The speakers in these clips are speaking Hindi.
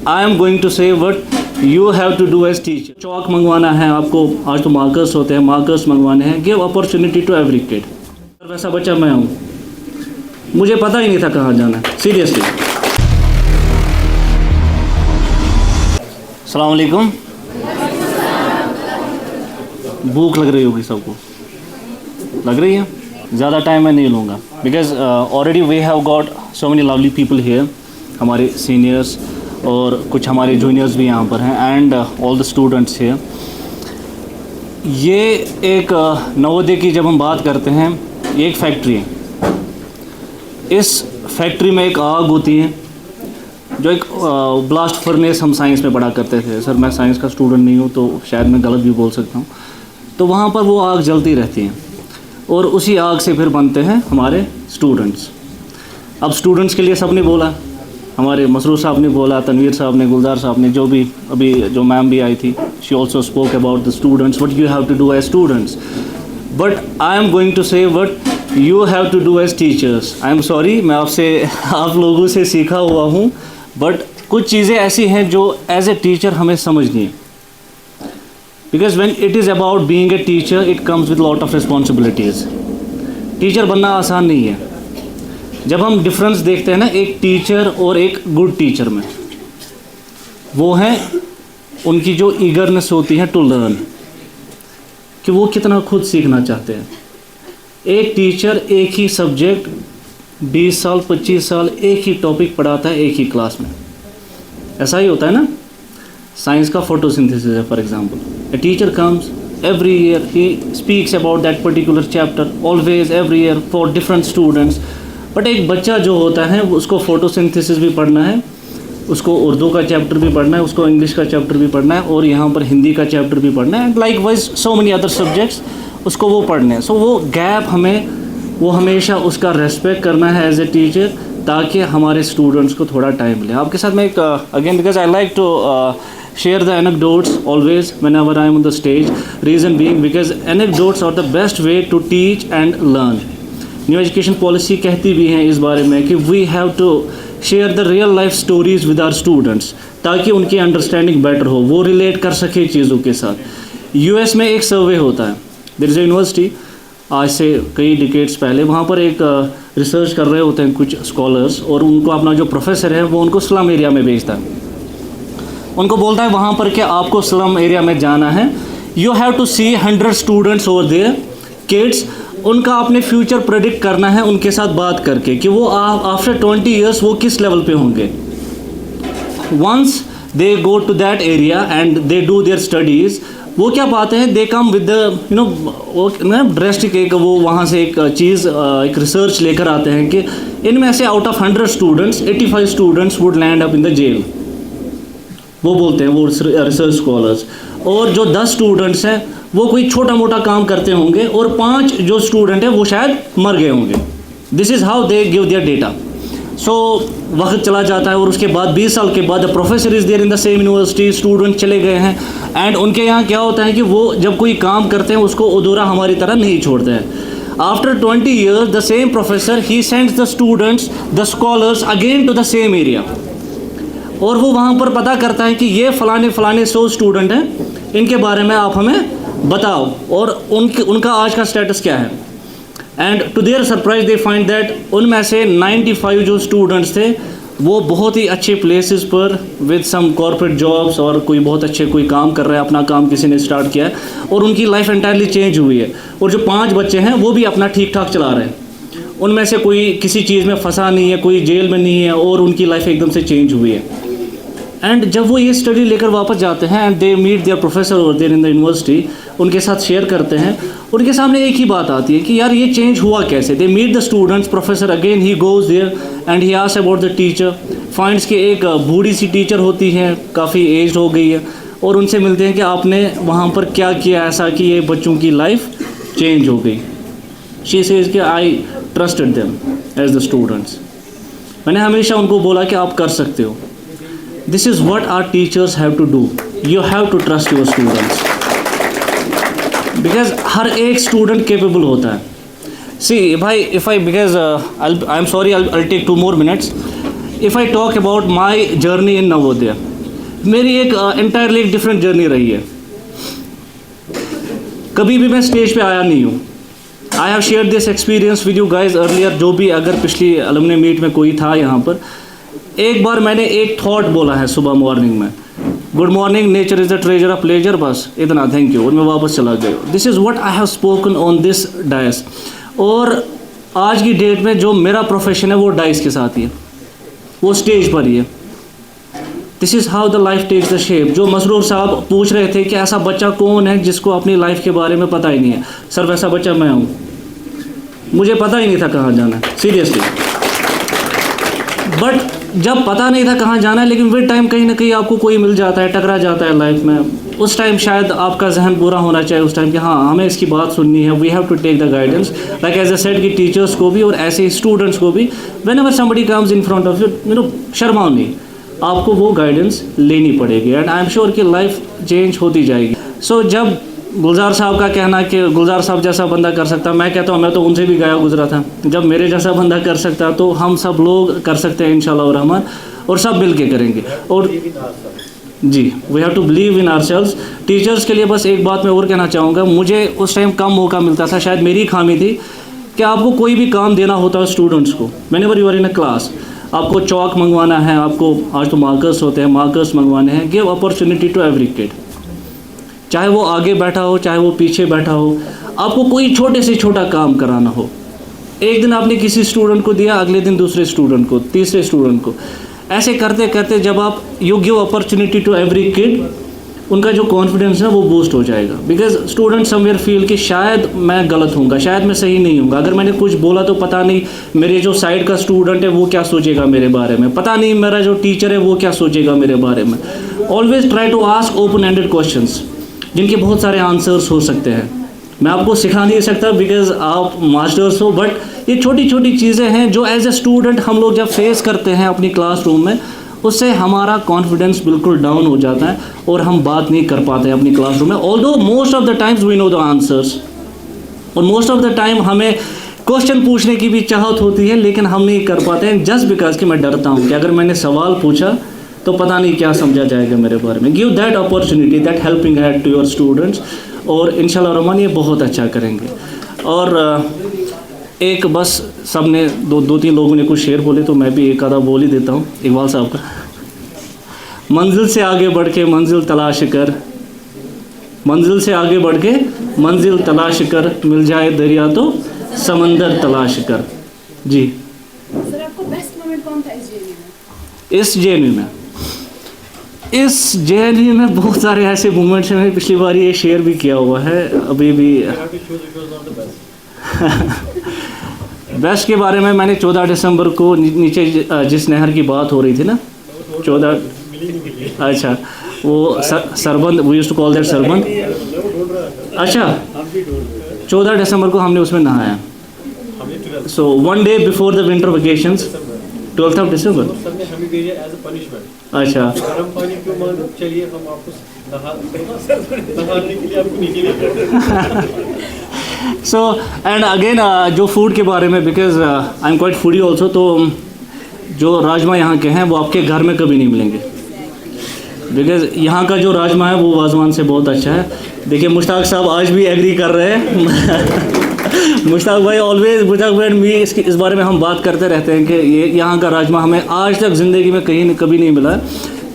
I am going to say what you have to do as teacher. Chalk मंगवाना है आपको, आज तो मार्कर्स होते हैं, मार्कर्स मंगवाने हैं। Give opportunity to every kid. वैसा बच्चा मैं हूँ, मुझे पता ही नहीं था कहाँ जाना है, सीरियसली। अस्सलाम वालेकुम। भूख लग रही होगी सबको, लग रही है? ज़्यादा टाइम मैं नहीं लूँगा because already we have got so many lovely people here, हमारे सीनियर्स और कुछ हमारे जूनियर्स भी यहाँ पर हैं and all the students here. ये एक नवोदय की जब हम बात करते हैं, ये एक फैक्ट्री है। इस फैक्ट्री में एक आग होती है जो एक ब्लास्ट फर्नेस, हम साइंस में पढ़ा करते थे। सर मैं साइंस का स्टूडेंट नहीं हूँ तो शायद मैं गलत भी बोल सकता हूँ। तो वहाँ पर वो आग जलती रहती है और उसी आग से फिर बनते हैं हमारे स्टूडेंट्स। अब स्टूडेंट्स के लिए सब ने बोला, हमारे मसरूर साहब ने बोला, तनवीर साहब ने, गुलजार साहब ने, जो भी अभी जो मैम भी आई थी, she also spoke about the students, what you have to do as students. But I am going to say what you have to do as teachers. I am sorry, मैं आपसे, आप लोगों से सीखा हुआ हूँ, बट कुछ चीज़ें ऐसी हैं जो एज ए टीचर हमें समझनी है। Because when it is about being a teacher it comes with lot of responsibilities. Teacher बनना आसान नहीं है। जब हम डिफरेंस देखते हैं ना एक टीचर और एक गुड टीचर में, वो है उनकी जो ईगरनेस होती है टू लर्न, कि वो कितना खुद सीखना चाहते हैं। एक टीचर एक ही सब्जेक्ट 20 साल 25 साल एक ही टॉपिक पढ़ाता है एक ही क्लास में, ऐसा ही होता है ना। साइंस का फोटोसिंथेसिस है for example. A teacher comes every year, he speaks about that particular chapter, always every year for different students. But एक बच्चा जो होता है उसको फोटोसिंथेसिस भी पढ़ना है, उसको उर्दू का चैप्टर भी पढ़ना है, उसको इंग्लिश का चैप्टर भी पढ़ना है और यहाँ पर हिंदी का चैप्टर भी पढ़ना है, and like wise so many other subjects उसको वो पढ़ने हैं। सो वो गैप हमें, वो हमेशा उसका रेस्पेक्ट करना है एज ए टीचर, ताकि हमारे स्टूडेंट्स को थोड़ा टाइम मिले। आपके साथ मैं एक again, because I like to share the anecdotes always whenever I am on the stage. Reason being because anecdotes are the best way to teach and learn. New education policy कहती भी हैं इस बारे में कि we have to share the real life stories with our students, ताकि उनकी अंडरस्टैंडिंग बेटर हो, वो रिलेट कर सके चीज़ों के साथ। US में एक सर्वे होता है, देयर इज़ ए यूनिवर्सिटी, आज से कई डिकेड्स पहले वहाँ पर एक रिसर्च कर रहे होते हैं कुछ स्कॉलर्स, और उनको अपना जो प्रोफेसर है वो उनको स्लम एरिया में भेजता है। उनको बोलता है वहाँ पर कि आपको स्लम एरिया में जाना है, you have to see 100 students over there kids. उनका आपने फ्यूचर प्रेडिक्ट करना है उनके साथ बात करके कि वो आफ्टर 20 ईयर्स वो किस लेवल पे होंगे। Once they go to that area and they do their studies, वो क्या पाते हैं, they come with you know drastic, एक वो वहाँ से एक चीज़, एक रिसर्च लेकर आते हैं कि इनमें से out of 100 students 85 students would land up in the jail. वो बोलते हैं वो रिसर्च स्कॉलर्स। और जो 10 स्टूडेंट्स हैं वो कोई छोटा मोटा काम करते होंगे और 5 जो स्टूडेंट हैं वो शायद मर गए होंगे। This is how they give their data. So वक्त चला जाता है और उसके बाद 20 साल के बाद professor is there in the same university, student चले गए हैं, एंड उनके यहाँ क्या होता है कि वो जब कोई काम करते हैं उसको अधूरा हमारी तरह नहीं छोड़ते हैं। After 20 years the same professor he sends the students, the scholars again to the same area, और वो वहाँ पर पता करता है कि ये फ़लाने 100 स्टूडेंट हैं, इनके बारे में आप हमें बताओ और उनका आज का स्टेटस क्या है। And to their surprise they find that उनमें से 95 जो स्टूडेंट्स थे वो बहुत ही अच्छे प्लेसेस पर विद सम कॉर्पोरेट जॉब्स, और कोई बहुत अच्छे कोई काम कर रहा है, अपना काम किसी ने स्टार्ट किया है और उनकी लाइफ एंटायरली चेंज हुई है। और जो 5 बच्चे हैं वो भी अपना ठीक ठाक चला रहे हैं, उनमें से कोई किसी चीज़ में फंसा नहीं है, कोई जेल में नहीं है, और उनकी लाइफ एकदम से चेंज हुई है। एंड जब वो ये स्टडी लेकर वापस जाते हैं and they meet their professor और देयर इन द यूनिवर्सिटी, उनके साथ शेयर करते हैं, उनके सामने एक ही बात आती है कि यार ये चेंज हुआ कैसे। They meet the students, professor again he goes there and he asks about the teacher, finds कि एक बूढ़ी सी टीचर होती है, काफ़ी एज हो गई है, और उनसे मिलते हैं कि आपने वहाँ पर क्या किया ऐसा कि ये बच्चों की लाइफ चेंज हो गई। शी सेज कि I trusted them as the students, मैंने हमेशा उनको बोला कि आप कर सकते हो। This is what our teachers have to do. You have to trust your students. Because हर एक student capable होता है। See, because I'm sorry, I'll take 2 more minutes. If I talk about my journey in Navodaya, मेरी एक एंटायरली एक डिफरेंट जर्नी रही है। कभी भी मैं स्टेज पे आया नहीं हूँ। I have share this experience with you guys earlier. जो भी अगर पिछली अलुमनी मीट में कोई था यहाँ पर, एक बार मैंने एक थॉट बोला है सुबह मॉर्निंग में, good morning, nature is the treasure of pleasure, बस इतना, थैंक यू, और मैं वापस चला गया। This is what I have spoken on this dais. और आज की डेट में जो मेरा प्रोफेशन है वो डाइस के साथ ही है, वो स्टेज पर ही है। This is how the life takes the shape. जो मसरूर साहब पूछ रहे थे कि ऐसा बच्चा कौन है जिसको अपनी लाइफ के बारे में पता ही नहीं है, सर वैसा बच्चा मैं हूँ। मुझे पता ही नहीं था कहाँ जाना है, सीरियसली। बट जब पता नहीं था कहाँ जाना है, लेकिन विद टाइम कहीं ना कहीं आपको कोई मिल जाता है, टकरा जाता है लाइफ में। उस टाइम शायद आपका जहन पूरा होना चाहिए उस टाइम कि हाँ हमें इसकी बात सुननी है, we have to take the guidance. Like as I said कि टीचर्स को भी और ऐसे स्टूडेंट्स को भी, whenever somebody comes in front of you know, शर्माओ नहीं, आपको वो गाइडेंस लेनी पड़ेगी। एंड आई एम श्योर कि लाइफ चेंज होती जाएगी। सो जब गुलजार साहब का कहना कि गुलजार साहब जैसा बंदा कर सकता, मैं कहता हूँ मैं तो उनसे भी गया गुजरा था। जब मेरे जैसा बंदा कर सकता तो हम सब लोग कर सकते हैं इंशाल्लाह रहमान, और सब मिल के करेंगे। और जी, we have to believe in ourselves. Teachers के लिए बस एक बात मैं और कहना चाहूँगा, मुझे उस टाइम कम मौका मिलता था, शायद मेरी खामी थी कि आपको कोई भी काम देना होता है स्टूडेंट्स को, whenever you are in a class, आपको चौक मंगवाना है, आपको आज तो मार्कर्स होते हैं, मार्कर्स मंगवाने हैं, give opportunity to every kid, चाहे वो आगे बैठा हो चाहे वो पीछे बैठा हो, आपको कोई छोटे से छोटा काम कराना हो। एक दिन आपने किसी स्टूडेंट को दिया, अगले दिन दूसरे स्टूडेंट को, तीसरे स्टूडेंट को, ऐसे करते करते जब आप you give opportunity to every kid, उनका जो कॉन्फिडेंस है वो बूस्ट हो जाएगा। बिकॉज स्टूडेंट समवेयर फील कि शायद मैं गलत हूँगा, शायद मैं सही नहीं हूँगा, अगर मैंने कुछ बोला तो पता नहीं मेरे जो साइड का स्टूडेंट है वो क्या सोचेगा मेरे बारे में, पता नहीं मेरा जो टीचर है वो क्या सोचेगा मेरे बारे में। Always try to ask open ended questions जिनके बहुत सारे आंसर्स हो सकते हैं। मैं आपको सिखा नहीं सकता बिकॉज आप मास्टर्स हो, बट ये छोटी छोटी चीज़ें हैं जो एज ए स्टूडेंट हम लोग जब फेस करते हैं अपनी क्लासरूम में, उससे हमारा कॉन्फिडेंस बिल्कुल डाउन हो जाता है और हम बात नहीं कर पाते हैं अपनी क्लासरूम में। Although most of the times we know the answers, और मोस्ट ऑफ द टाइम हमें क्वेश्चन पूछने की भी चाहत होती है, लेकिन हम नहीं कर पाते हैं जस्ट बिकॉज कि मैं डरता हूँ कि अगर मैंने सवाल पूछा तो पता नहीं क्या समझा जाएगा मेरे बारे में। Give that opportunity, that helping hand to your students, और इंशाल्लाह रहमान ये बहुत अच्छा करेंगे। और एक बस सब ने दो तीन लोगों ने कुछ शेर बोले तो मैं भी एक आधा बोल ही देता हूँ इकबाल साहब का। मंजिल से आगे बढ़ के मंजिल तलाश कर, मंजिल से आगे बढ़ के मंजिल तलाश कर, मिल जाए दरिया तो समंदर तलाश कर। जी सर, आपको बेस्ट मोमेंट कौन था इस जर्नी में? इस जर्नी में, इस जर्नी में बहुत सारे ऐसे मोमेंट्स हैं। मैंने पिछली बार ये शेयर भी किया हुआ है, अभी भी बेस्ट के बारे में मैंने 14 दिसंबर को नीचे जिस नहर की बात हो रही थी ना, 14, अच्छा वो Sarband, we used to call that Sarband. अच्छा 14 दिसंबर को हमने उसमें नहाया। So one day before the winter vacations, 12th of December. अच्छा गरम पानी क्यों मानो, चलिए हम आपको नहाने के लिए आपको नीचे लेकर। सो एंड अगेन जो फूड के बारे में, because I am quite foodie also, तो जो राजमा यहाँ के हैं वो आपके घर में कभी नहीं मिलेंगे, बिकॉज यहाँ का जो राजमा है वो वाजवान से बहुत अच्छा है। देखिए मुश्ताक साहब आज भी एग्री कर रहे हैं। मुश्ताक भाई ऑलवेज, मुश्ताक भाई एंड मी, इस बारे में हम बात करते रहते हैं कि ये यहाँ का राजमा हमें आज तक ज़िंदगी में कहीं कभी नहीं मिला है।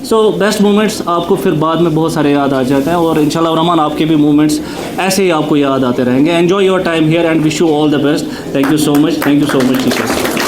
सो बेस्ट मोमेंट्स आपको फिर बाद में बहुत सारे याद आ जाते हैं, और इंशाल्लाह रहमान आपके भी मोमेंट्स ऐसे ही आपको याद आते रहेंगे। Enjoy your time here and wish you all the best. Thank you so much, thank you so much teachers.